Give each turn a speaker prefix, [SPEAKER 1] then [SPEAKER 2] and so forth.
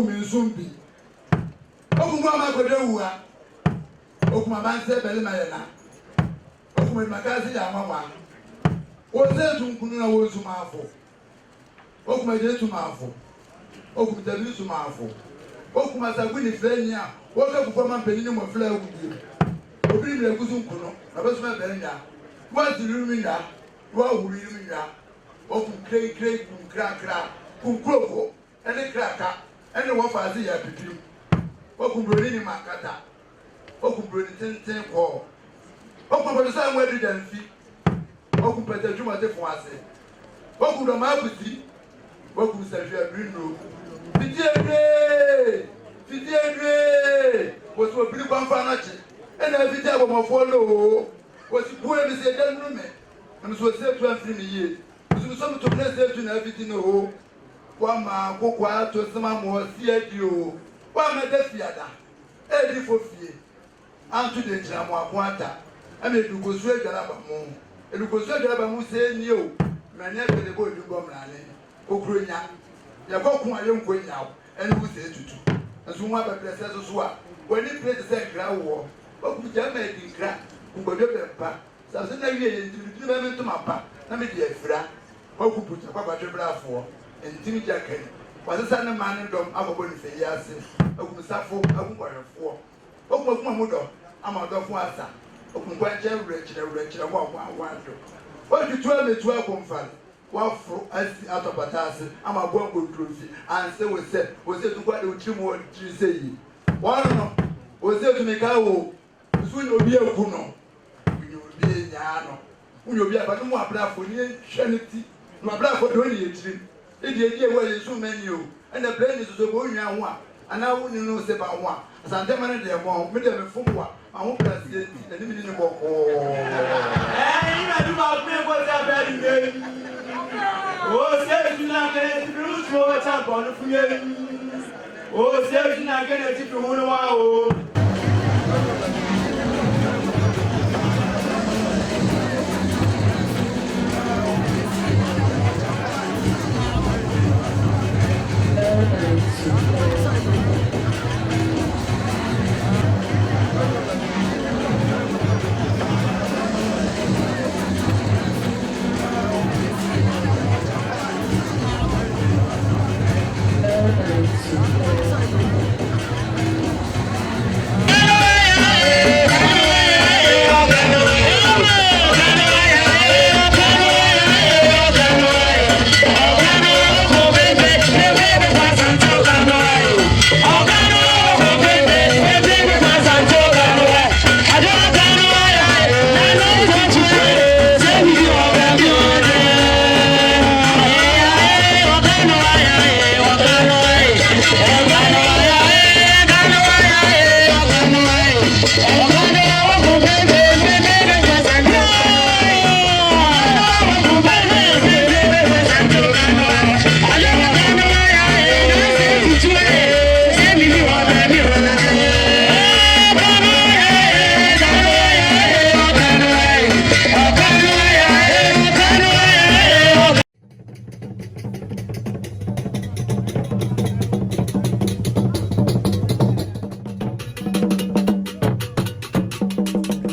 [SPEAKER 1] okumi nsumbi okumu amakodo wuwa okuma banse bele mayena okuma makazi ya mama woze tunkunu na wozu mafo okuma je tu mafo okuma tabi tu mafo okuma saguni frenya woka kufoma mpeni mo fla wudi obi mi ekuzu nkunu na besu ma bele nya wazi lumina wa wuri lumina okum krei kum kra kum kroko ene kraka ene wo fazi ya pipiru okum broni ni makata okum broni tenten ko okum broni sa nwa evidence okum pete juma te fun ase okum do ma buti okum se je brino fidie wo so biri kwamfa na che ena fidie abomofo lo wo si bu e bi se dan nume na so se tu afiri mi ye so so to bless you na fidie no wa ma kokwa to sema mo si adio wa ma da fiada e di fo fie antu de jira mo akwata ame du go so edara ba mo edu go so edara ba mo se ni o mane pe de bo du go mrane okuro nya ya go kun aye nko nya o ene wo se tutu azu mo ba bless so a wani place se kra wo o ku ja ma di kra ku gbodo be pa sa se na wie ye ndi be me to ma pa na me di afira o ku puta kwa ba ABRAFUO entimi jakani wasesa ne man ndom abobo ni fe yase akumsafo akunkorefo okuma mudo amadofo asa okunkwanje wurechire mo awado ojutu ametu akomfal wafro asi atopatase amabo ngodrofi anse wose tukwade uchimo trise yi wono wose tumika wo suni obi ekuno obi nyaano obi abanu mo ABRAFUO ni hweneti no ABRAFUO do ni yetiri edi ewa yesu mani o ena brain so bo nwa ho a ana wo ni no se ba ho a Asanteman de mo me de me fumwa ahun president eni mi ni boko ni na du ba me ko ta ba di ni o se ju na ke ti ru so ta bo no fuye o se ju na ke ti ru no wa o
[SPEAKER 2] Thank you.